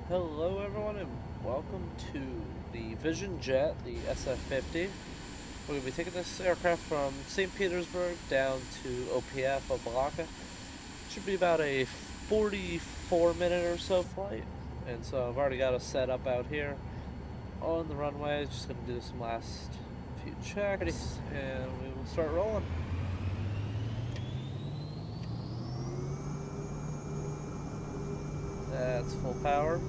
Hello everyone and welcome to the Vision Jet, the SF-50. We're going to be taking this aircraft from St. Petersburg down to OPF, Obalaka. Should be about a 44-minute or so flight. And so I've already got us set up out here on the runway. Just going to do some last few checks and we will start rolling. That's full power.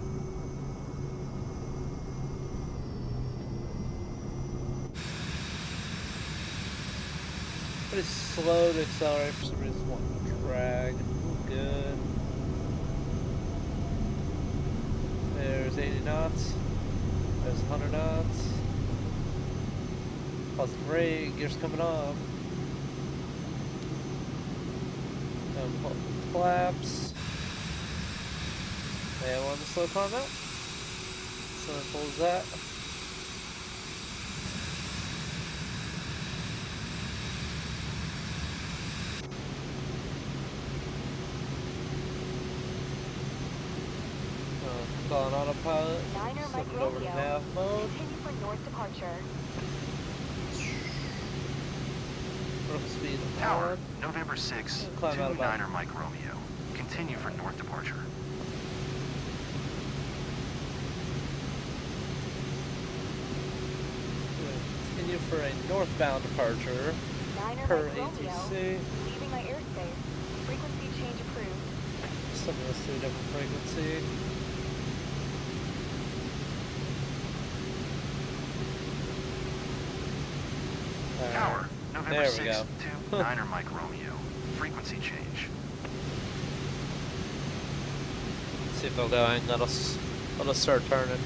Pretty slow to accelerate for some reason. Wanting to drag. Good. There's 80 knots. There's 100 knots. Positive rate. Gears coming up. Pull up the flaps. And we're on the slow climb out. Simple as that. Calling autopilot. Set it over to nav mode. Continue for north departure. Vertical speed Tower, on. November 6, Climb out about 29er Mike Romeo. Continue for north departure. Continue for a northbound departure. 9er Per Mike Romeo. ATC. Leaving my airspace. Frequency change approved. Some of this to a different frequency. Tower, November There we 6, go. 29er Mike Romeo. Frequency change. See if they'll go and let us start turning.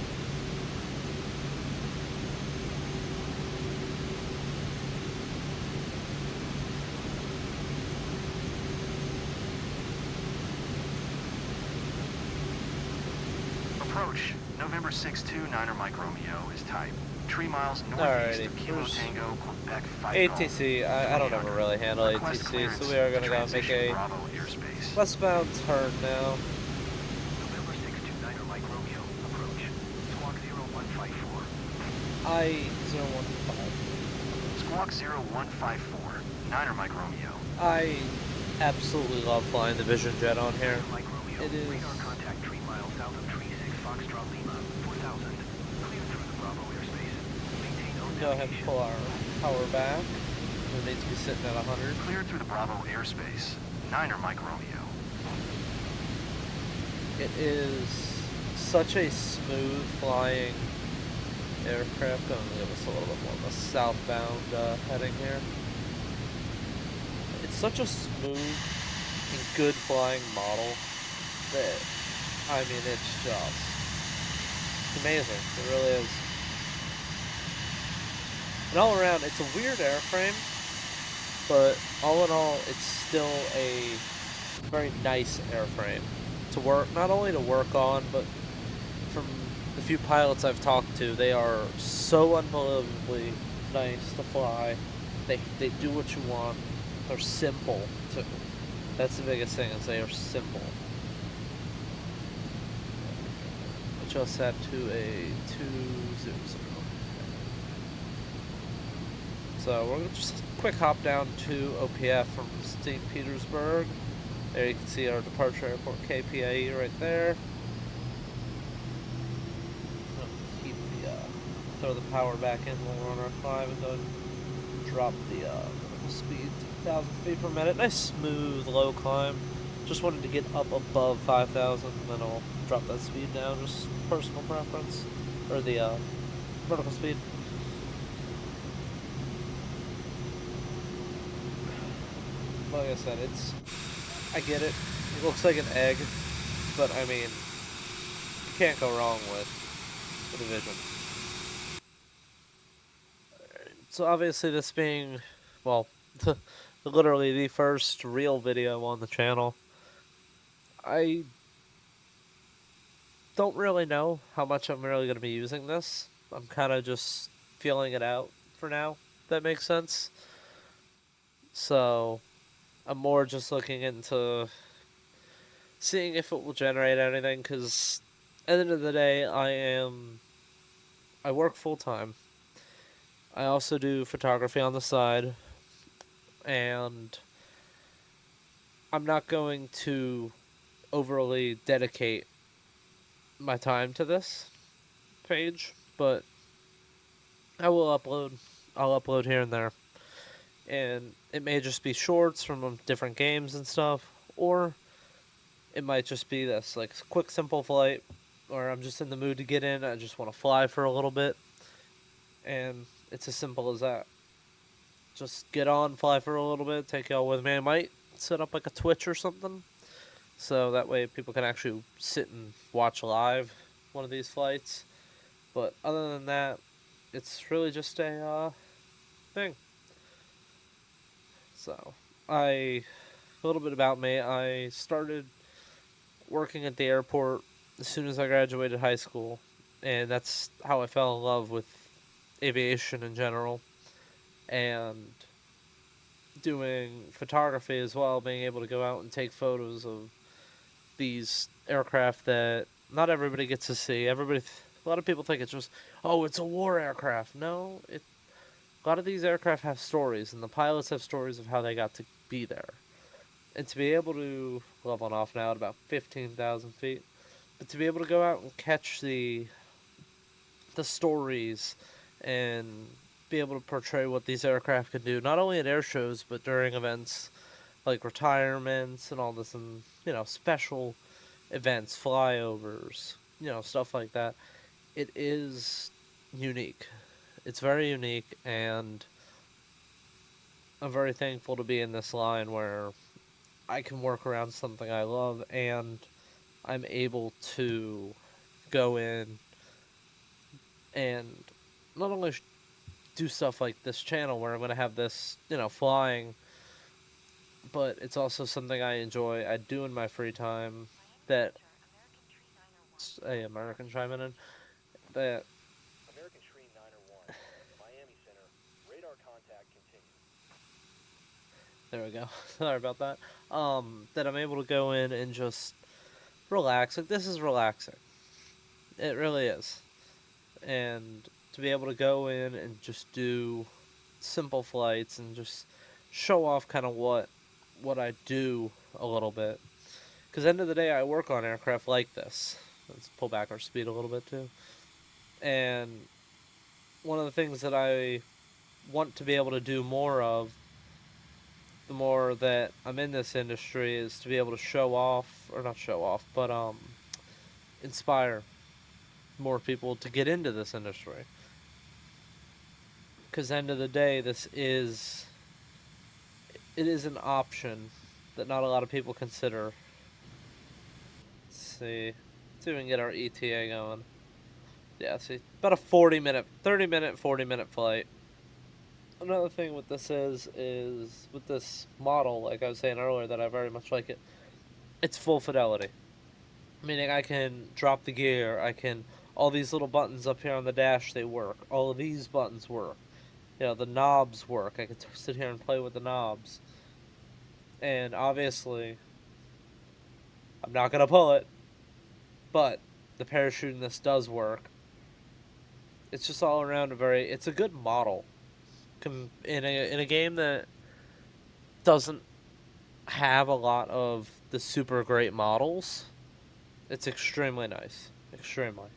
Approach, November 6, 29er Mike Romeo is type. 3 miles northeast Alrighty, of Kilo there's Tango, Quebec 5 ATC, I don't ever really handle ATC, so we are going to go make a Bravo airspace. westbound turn now. November 6, 29er Mike Romeo. Approach. Squawk 0154. I-015. Squawk 0154. 9er Mike Romeo. I absolutely love flying the Vision Jet on here. Mike Romeo. It is... Radar contact 3 miles south of Tree 6 Foxtrot Lima. 4000. Clear through the Bravo airspace. Maintain own Go ahead and navigation. pull our power back. We need to be sitting at 100. Clear through the Bravo airspace. 9er Mike Romeo. It is such a smooth flying aircraft. Going to give us a little bit more of a southbound heading here. It's such a smooth and good flying model that, I mean, it's amazing. It really is. And all around, it's a weird airframe, but all in all, it's still a very nice airframe to work, not only to work on, but from the few pilots I've talked to, they are so unbelievably nice to fly. They do what you want. They're simple too. That's the biggest thing, is they are simple. Adjust that to a 200. So we're gonna just quick hop down to OPF from St. Petersburg. There you can see our departure airport KPIE right there. Keep the throw the power back in while we're on our climb, and then drop the vertical speed to 1,000 feet per minute. Nice smooth low climb. Just wanted to get up above 5,000, and then I'll drop that speed down. Just personal preference, or the vertical speed. Like I said, I get it. It looks like an egg, but I mean, you can't go wrong with the Vision. So obviously this being, well, literally the first real video on the channel, I don't really know how much I'm really going to be using this. I'm kind of just feeling it out for now, if that makes sense. So I'm more just looking into seeing if it will generate anything, because At the end of the day, I work full time. I also do photography on the side, and I'm not going to overly dedicate my time to this page, but I will upload. I'll upload here and there, and it may just be shorts from different games and stuff, or it might just be this like quick, simple flight, or I'm just in the mood to get in. I just want to fly for a little bit, and it's as simple as that. Just get on, fly for a little bit, take y'all with me. I might set up like a Twitch or something, so that way people can actually sit and watch live one of these flights. But other than that, it's really just a thing. So, a little bit about me. I started working at the airport as soon as I graduated high school, and that's how I fell in love with aviation in general, and doing photography as well, being able to go out and take photos of these aircraft that not everybody gets to see. A lot of people think it's just, oh, it's a war aircraft. No, a lot of these aircraft have stories, and the pilots have stories of how they got to be there. And to be able to level off now at about 15,000 feet, but to be able to go out and catch the stories and be able to portray what these aircraft can do, not only at air shows but during events like retirements and all this, and special events, flyovers, stuff like that. It is unique. It's very unique, and I'm very thankful to be in this line where I can work around something I love, and I'm able to go in and not only do stuff like this channel where I'm going to have this, flying, but it's also something I enjoy. I do in my free time that a American chiming in that American Tree 901, Miami Center, radar contact continues. there we go. Sorry about that. That I'm able to go in and just relax. Like, this is relaxing. It really is. And to be able to go in and just do simple flights and just show off kind of what I do a little bit. Because end of the day, I work on aircraft like this. Let's pull back our speed a little bit too. And one of the things that I want to be able to do more of, the more that I'm in this industry, is to be able to show off, or not show off, but inspire more people to get into this industry. Because end of the day, it is an option that not a lot of people consider. Let's see if we can get our ETA going. Yeah, see, about a 40 minute flight. Another thing with this is with this model, like I was saying earlier, that I very much like it. It's full fidelity, meaning I can drop the gear. All these little buttons up here on the dash, they work. All of these buttons work. The knobs work. I can sit here and play with the knobs. And obviously, I'm not gonna pull it, but the parachute in this does work. It's just all around it's a good model. In a game that doesn't have a lot of the super great models, it's extremely nice. Extremely.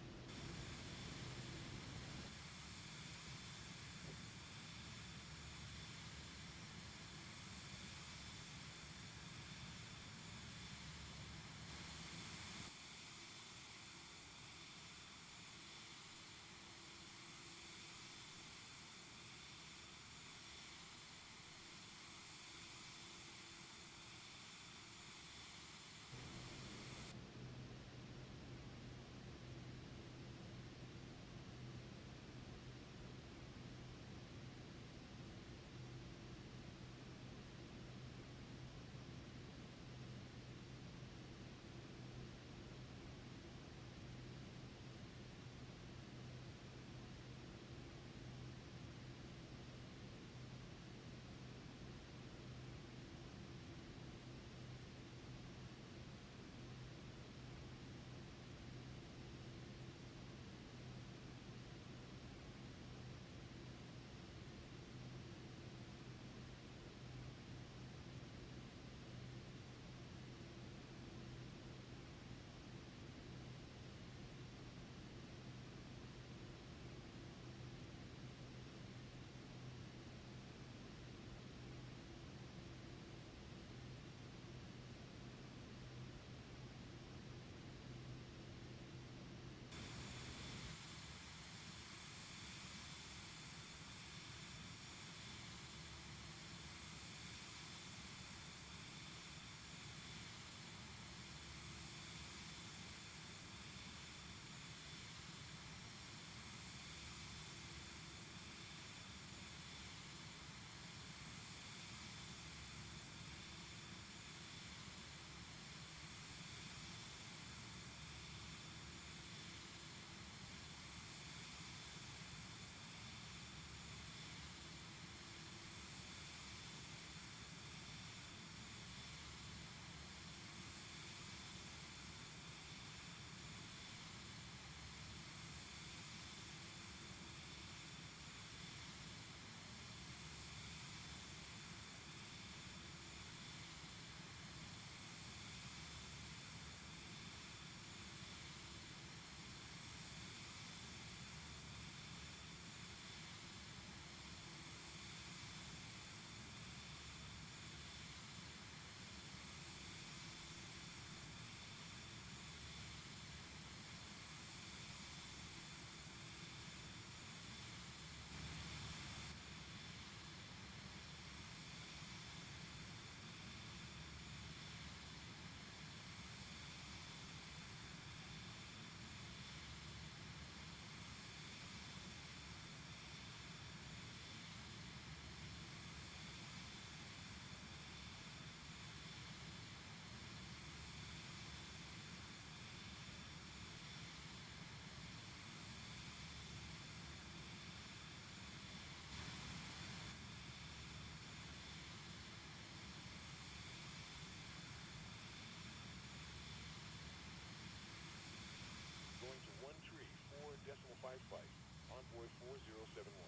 qualified flight. Envoy 4071.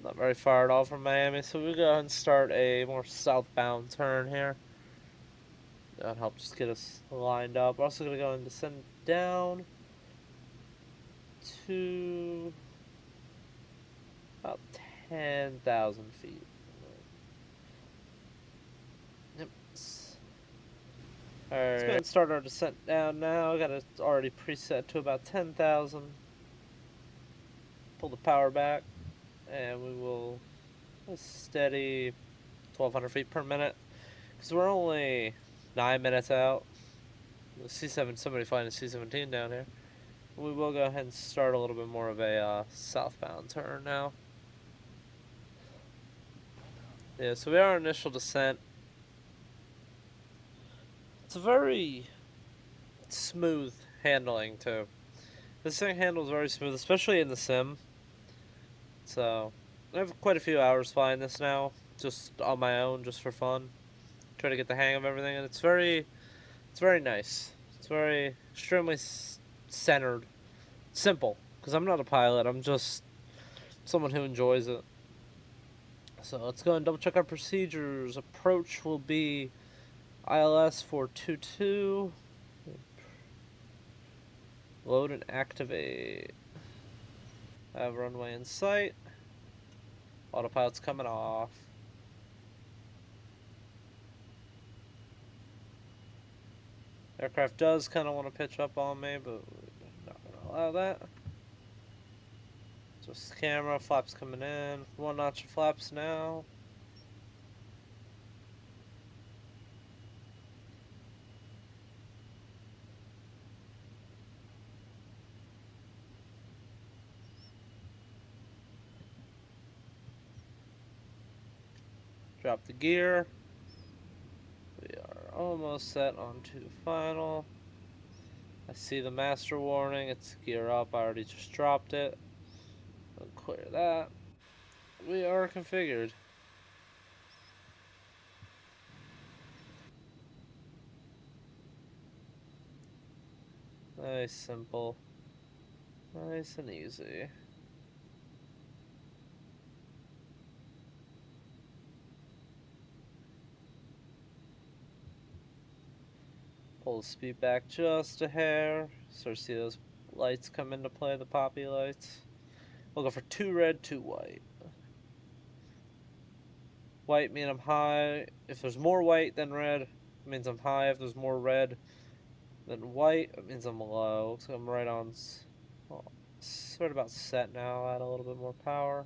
Not very far at all from Miami, so we'll go ahead and start a more southbound turn here. That'll help just get us lined up. We're also going to go and descend down to about 10,000 feet. Yep. Alright, let's go ahead and start our descent down now. Got it already preset to about 10,000. Pull the power back, and we will steady 1,200 feet per minute. Because we're only 9 minutes out. The C7, somebody flying a C-17 down here. We will go ahead and start a little bit more of a southbound turn now. Yeah, so we are initial descent. It's a very smooth handling too. This thing handles very smooth, especially in the sim. So I have quite a few hours flying this now, just on my own, just for fun. Try to get the hang of everything, and it's very nice. It's very extremely centered, simple. Because I'm not a pilot, I'm just someone who enjoys it. So let's go and double check our procedures. Approach will be ILS 422. Load and activate. Have runway in sight. Autopilot's coming off. Aircraft does kind of want to pitch up on me, but we're not going to allow that. Just camera, flaps coming in. One notch of flaps now. Drop the gear. We are almost set onto final. I see the master warning. It's gear up. I already just dropped it. I'll clear that. We are configured. Nice, simple. Nice and easy. Pull the speed back just a hair. Start to see those lights come into play, the poppy lights. We'll go for 2 red, 2 white. White means I'm high. If there's more white than red, it means I'm high. If there's more red than white, it means I'm low. So I'm right on, well, sort of about set now. Add a little bit more power.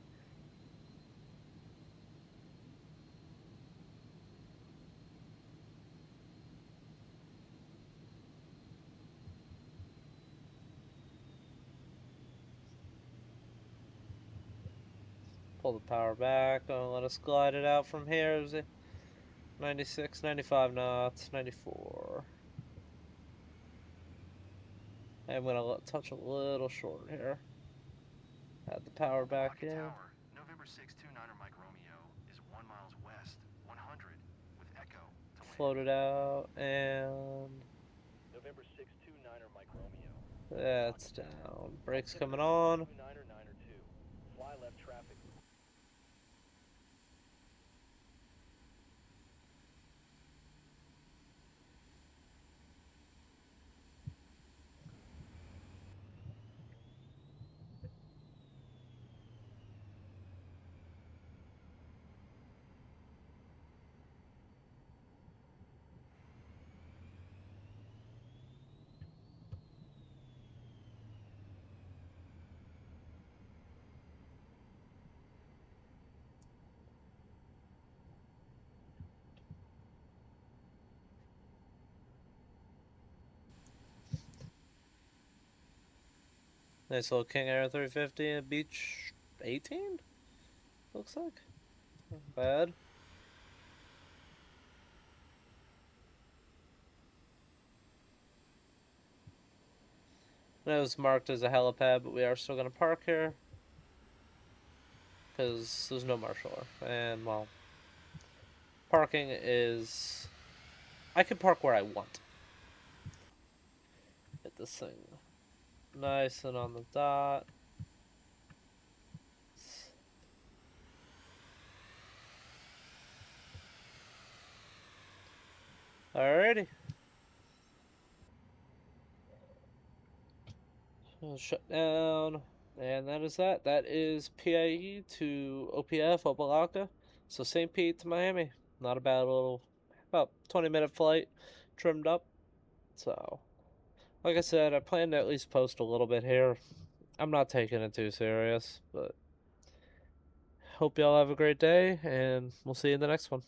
Pull the power back. Gonna let us glide it out from here. 96, 95 knots, 94. I'm gonna touch a little short here. Add the power back in. Tower, November 629er Mike Romeo is 1 miles west, 100 with Echo to land. Float it out and November 629er Mike Romeo. that's down. Brakes coming on. 29er 9er 2. Fly left traffic. Nice little King Air 350 and Beach 18? Looks like. Not bad. It was marked as a helipad, but we are still going to park here. Because there's no marshal. And, well, parking is... I can park where I want. Get this thing nice and on the dot. Alrighty. Shut down. And that is that. That is PIE to OPF, Opa-locka. So St. Pete to Miami. Not a bad little, about 20-minute flight, trimmed up. So, like I said, I plan to at least post a little bit here. I'm not taking it too serious, but hope y'all have a great day, and we'll see you in the next one.